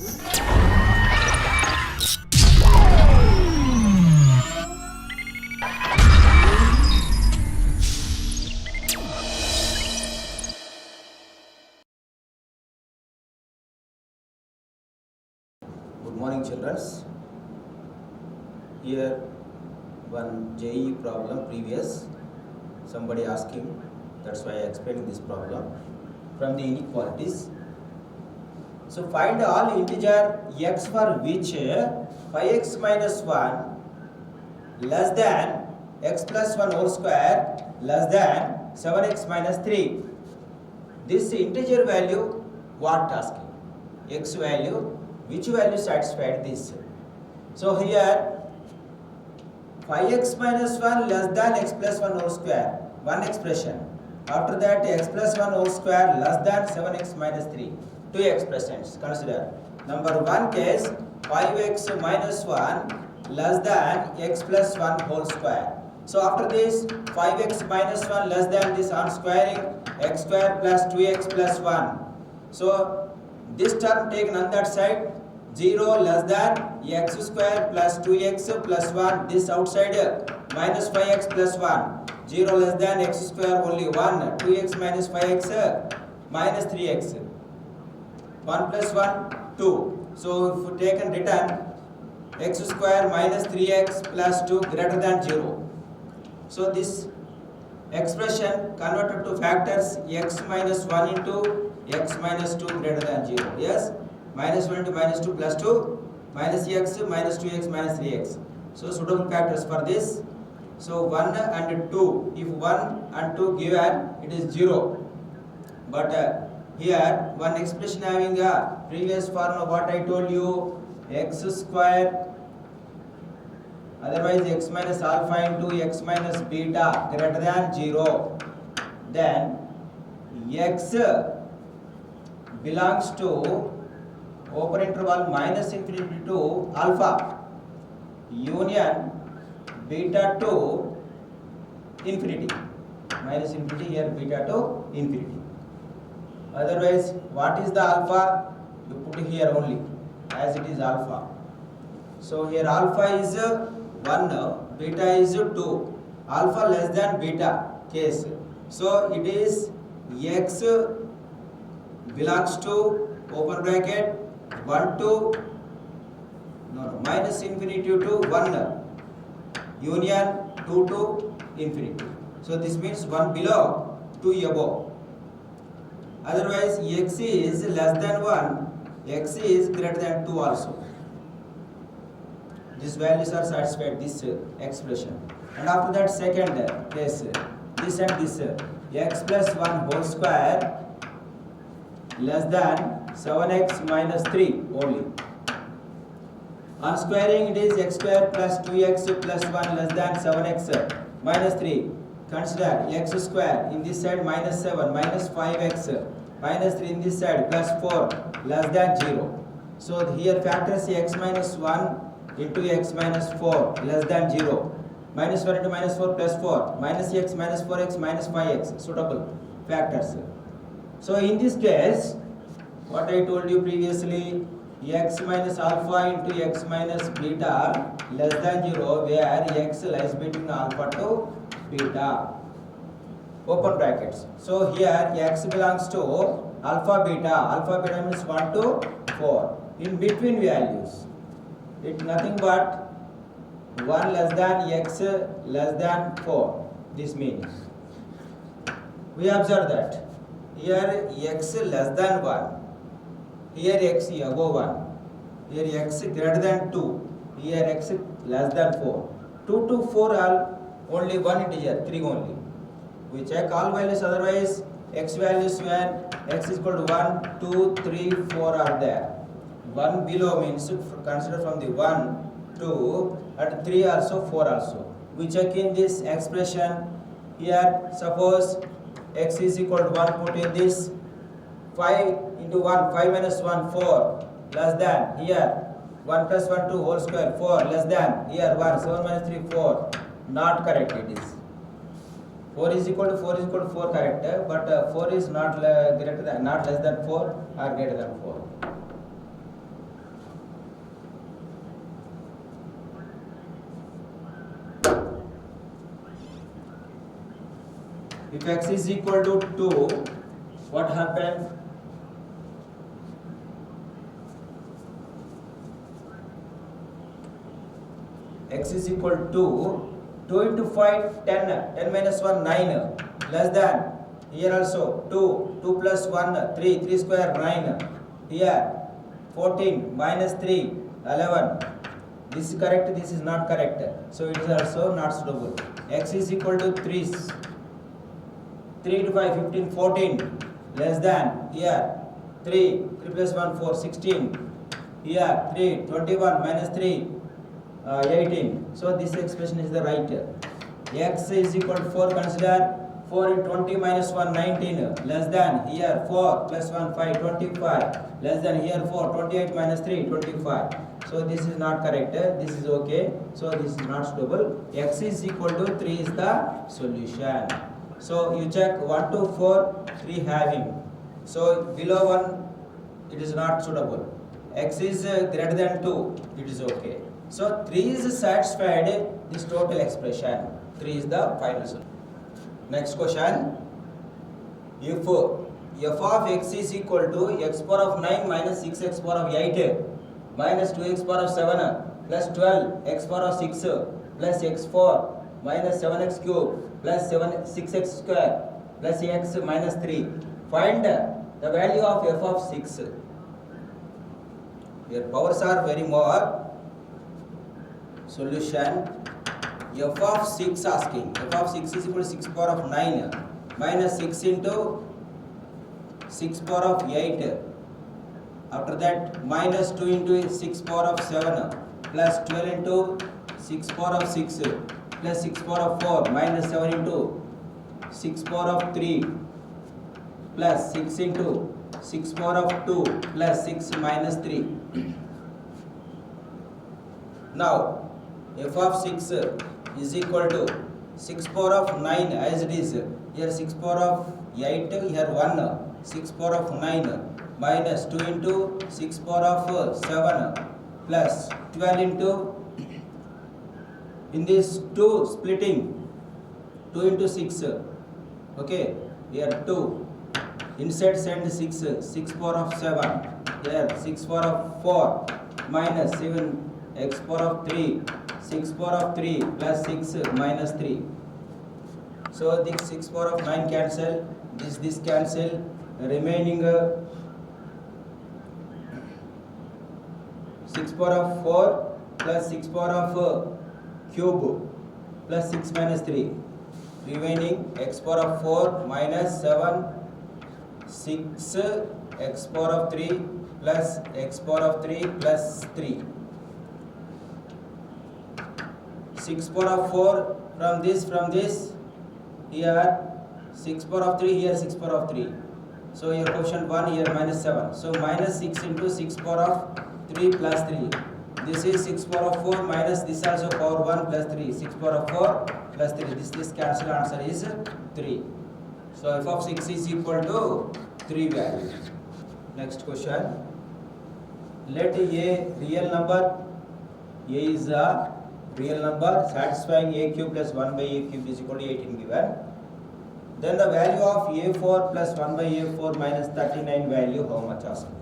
Good morning, children. Here one JEE problem previous. Somebody asking, that's why I explained this problem from the inequalities. So find all integer x for which 5x minus 1 less than x plus 1 whole square less than 7x minus 3. This integer value, what asking? X value, which value satisfied this? So here 5x minus 1 less than x plus 1 whole square, one expression. After that x plus 1 whole square less than 7x minus 3, two expressions. Consider number 1 case 5x minus 1 less than x plus 1 whole square. So after this 5x minus 1 less than this on squaring x square plus 2x plus 1. So this term taken on that side, 0 less than x square plus 2x plus 1, this outside minus 5x plus 1, 0 less than x square only 1, 2x minus 5x minus 3x, 1 plus 1, 2. So if we take and return x square minus 3x plus 2 greater than 0. So this expression converted to factors x minus 1 into x minus 2 greater than 0. Yes, minus 1 into minus 2 plus 2 minus x minus 2x minus 3x. So suitable factors for this. So 1 and 2, if 1 and 2 given, it is 0. But here one expression having a previous formula, what I told you, x square otherwise x minus alpha into x minus beta greater than 0, then x belongs to open interval minus infinity to alpha union beta to infinity, minus infinity here beta to infinity. Otherwise what is the alpha? You put here only as it is alpha. So here alpha is 1, beta is 2, alpha less than beta case. So it is x belongs to open bracket 1 to minus infinity to 1 union 2 to infinity. So this means 1 below, 2 above. Otherwise x is less than 1, x is greater than 2 also. These values are satisfied, this expression. And after that second case, this and this, x plus 1 whole square less than 7x minus 3 only. On squaring it is x square plus 2x plus 1 less than 7x minus 3. Consider x square in this side minus 7 minus 5x minus 3 in this side plus 4 less than 0. So here factors x minus 1 into x minus 4 less than 0. Minus 1 into minus 4 plus 4 minus x minus 4x minus 5x, suitable factors. So in this case, what I told you previously, x minus alpha into x minus beta less than 0, where x lies between alpha to beta, open brackets. So here x belongs to alpha beta means 1 to 4, in between values. It's nothing but 1 less than x less than 4. This means we observe that here x less than 1, here x above 1, here x greater than 2, here x less than 4. 2 to 4 are only one integer, 3 only. We check all values, otherwise x values when x is equal to 1, 2, 3, 4 are there. 1 below means consider from the 1, 2 and 3 also, 4 also. We check in this expression. Here suppose x is equal to 1, put in this 5 into 1, 5 minus 1, 4 less than, here 1 plus 1, 2 whole square, 4 less than, here 1, 7 minus 3, 4. Not correct it is. 4 is equal to 4 correct, but 4 is not greater than, not less than 4 or greater than 4. If x is equal to 2, what happened? X is equal to 2 into 5, 10, 10 minus 1, 9, less than, here also 2, 2 plus 1, 3, 3 square, 9, here 14, minus 3, 11, this is correct, this is not correct, so it is also not suitable. X is equal to 3, 3 into 5, 15, 14, less than, here 3, 3 plus 1, 4, 16, here 3, 21, minus 3, 18. So this expression is the right. X is equal to 4, consider 4 into 20 minus 1, 19, less than, here 4 plus 1, 5, 25, less than, here 4, 28 minus 3, 25. So this is not correct, this is okay, so this is not suitable. X is equal to 3 is the solution. So you check 1 to 4, 3 having. So below 1 it is not suitable. X is greater than 2, it is okay. So 3 is satisfied this total expression. 3 is the final solution. Next question. If f of x is equal to x power of 9 minus 6x power of 8 minus 2x power of 7 plus 12 x power of 6 plus x4 minus 7x cube plus 6x square plus x minus 3. Find the value of f of 6. Your powers are very more. Solution. F of 6 asking. F of 6 is equal to 6 power of 9 minus 6 into 6 power of 8. After that minus 2 into 6 power of 7 plus 12 into 6 power of 6 plus 6 power of 4 minus 7 into 6 power of 3 plus 6 into 6 power of 2 plus 6 minus 3. Now f of 6 is equal to 6 power of 9 as it is. Here 6 power of 8, here 1, 6 power of 9 minus 2 into 6 power of 7 plus 12 into, in this 2 splitting, 2 into 6, okay, here 2, inside send 6, 6 power of 7, here 6 power of 4 minus 7 x power of 3, 6 power of 3 plus 6 minus 3. So this 6 power of 9 cancel, this cancel, remaining 6 power of 4 plus 6 power of cube plus 6 minus 3. Remaining x power of 4 minus 7, 6 x power of 3 plus x power of 3 plus 3. 6 power of 4 from this, here 6 power of 3, here 6 power of 3. So here quotient 1, here minus 7. So minus 6 into 6 power of 3 plus 3. This is 6 power of 4 minus this also power 1 plus 3. 6 power of 4 plus 3. This cancel, answer is 3. So f of 6 is equal to 3 value. Next question. Let a real number, a is a real number satisfying a cube plus 1 by a cube is equal to 18 given. Then the value of a4 plus 1 by a4 minus 39 value how much asking.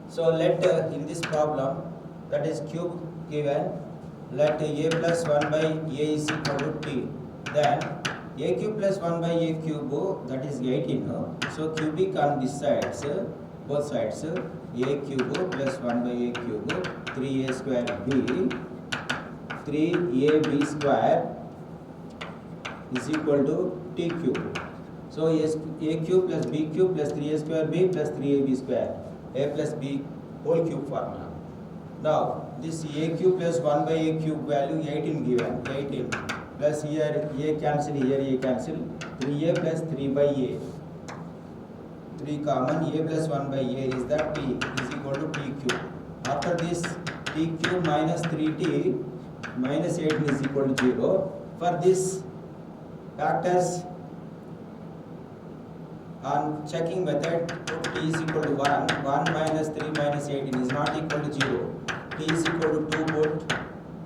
So let in this problem, that is cube given, let a plus 1 by a is equal to t. Then a cube plus 1 by a cube, that is 18. So cubic on this sides, both sides, a cube plus 1 by a cube, 3a square b, 3ab square is equal to t cube. So a cube plus b cube plus 3a square b plus 3ab square, a plus b whole cube formula. Now this a cube plus 1 by a cube value 18 given, 18 plus here a cancel, here a cancel, 3a plus 3 by a, 3 common, a plus 1 by a is that t is equal to t cube. After this t cube minus 3t minus 18 is equal to 0. For this factors on checking method, put t is equal to 1, 1 minus 3 minus 18 is not equal to 0. T is equal to 2, put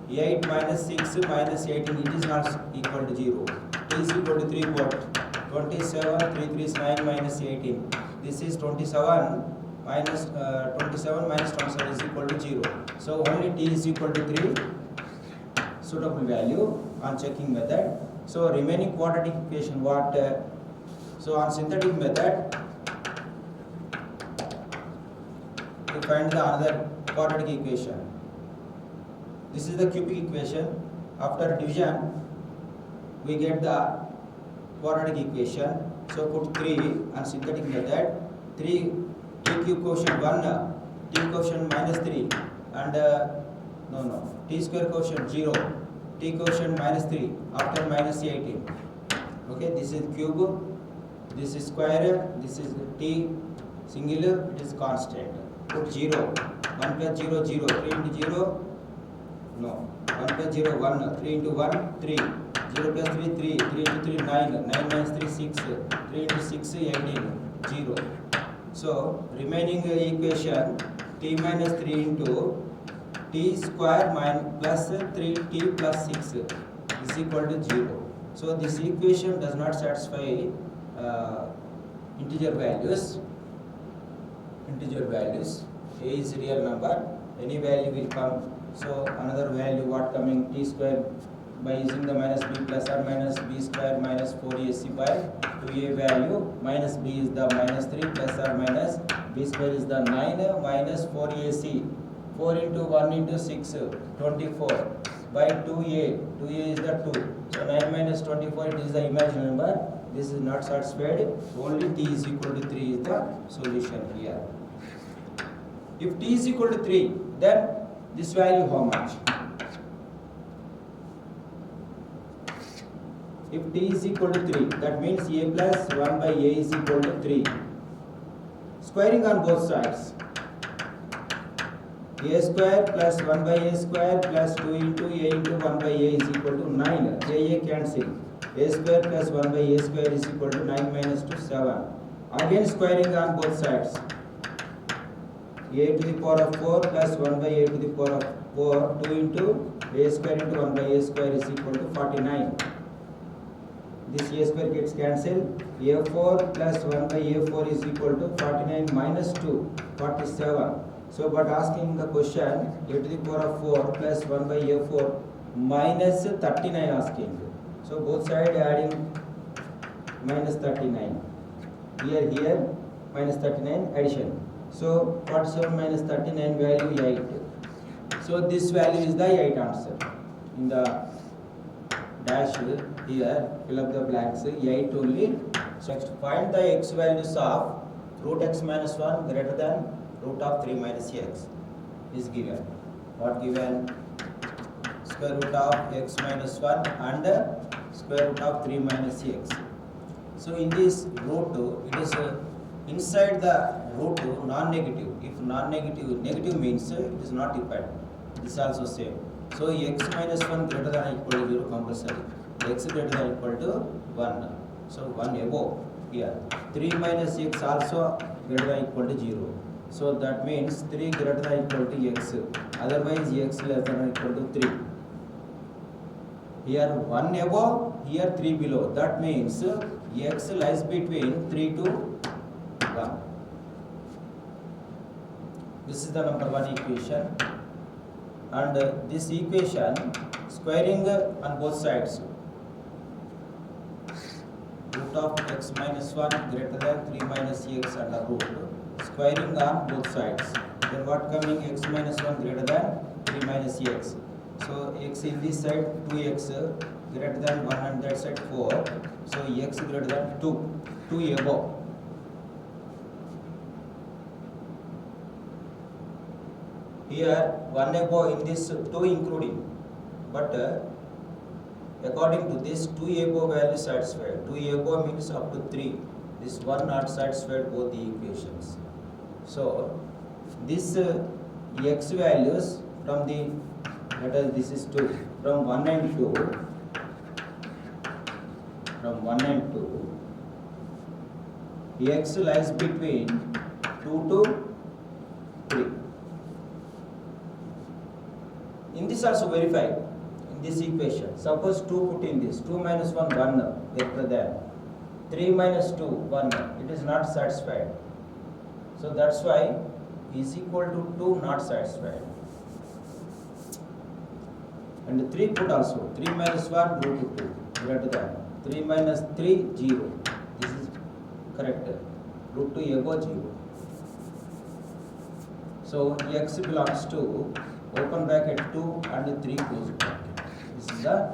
8 minus 6 minus 18, it is not equal to 0. T is equal to 3, put 27, 3 3 is 9 minus 18. This is 27 minus 27 minus 27 is equal to 0. So only t is equal to 3, suitable value on checking method. So remaining quadratic equation what? So on synthetic method, to find the another quadratic equation. This is the cubic equation. After division, we get the quadratic equation. So put 3 on synthetic method. 3 t cube quotient 1, t quotient minus 3, and t square quotient 0, t quotient minus 3 after minus 18. Okay, this is cube, this is square, this is t singular, it is constant. Put 0, 1 plus 0, 0, 3 into 0, no, 1 plus 0, 1, 3 into 1, 3, 0 plus 3, 3, 3 into 3, 9, 9 minus 3, 6, 3 into 6, 18, 0. So, remaining equation, t minus 3 into t square plus 3t plus 6 is equal to 0. So, this equation does not satisfy integer values. A is real number, any value will come. So another value what coming, t square by using the minus b plus or minus b square minus 4ac by 2a value, minus b is the minus 3 plus or minus b square is the 9 minus 4ac, 4 into 1 into 6, 24 by 2a is the 2. So 9 minus 24, it is the imaginary number. This is not satisfied, only t is equal to 3 is the solution here. If t is equal to 3, then this value how much? If t is equal to 3, that means a plus 1 by a is equal to 3. Squaring on both sides. A square plus 1 by a square plus 2 into a into 1 by a is equal to 9. A cancel. A square plus 1 by a square is equal to 9 minus 2, 7. Again squaring on both sides. A to the power of 4 plus 1 by a to the power of 4, 2 into a square into 1 by a square is equal to 49. This a square gets cancelled. A4 plus 1 by a4 is equal to 49 minus 2, 47. So, but asking the question, a to the power of 4 plus 1 by a4 minus 39 asking. So, both sides adding minus 39. Here minus 39 addition. So 47 minus 39 value 8. So this value is the 8 answer. In the dash here, fill up the blanks, 8 only. So find the x values of root x minus 1 greater than root of 3 minus x is given. What given? Square root of x minus 1 and square root of 3 minus x. So in this root, it is inside the root non-negative. If non-negative, negative means it is not equal. This is also same. So x minus 1 greater than or equal to 0 compulsory. X greater than or equal to 1. So 1 above here. 3 minus x also greater than or equal to 0. So that means 3 greater than or equal to x. Otherwise x less than or equal to 3. Here 1 above, here 3 below. That means x lies between 3 to 1. This is the number 1 equation. And this equation squaring on both sides. Root of x minus 1 greater than 3 minus x under root. Squaring on both sides. Then what coming? X minus 1 greater than 3 minus x. So x in this side 2x greater than 1 and that side 4. So x greater than 2. 2 above. Here 1 above in this 2 including. But according to this 2 above value satisfied. 2 above means up to 3. This 1 not satisfied both the equations. So this x values from the, let us, this is 2, from 1 and 2, from 1 and 2, x lies between 2 to 3. In this also verify, in this equation, suppose 2 put in this, 2 minus 1, 1 greater than, 3 minus 2, 1. It is not satisfied. So that's why is equal to 2 not satisfied. And 3 put also. 3 minus 1 root 2 greater than. 3 minus 3 0. This is correct. Root 2 equal 0. So x belongs to open bracket 2 and 3 close bracket. This is the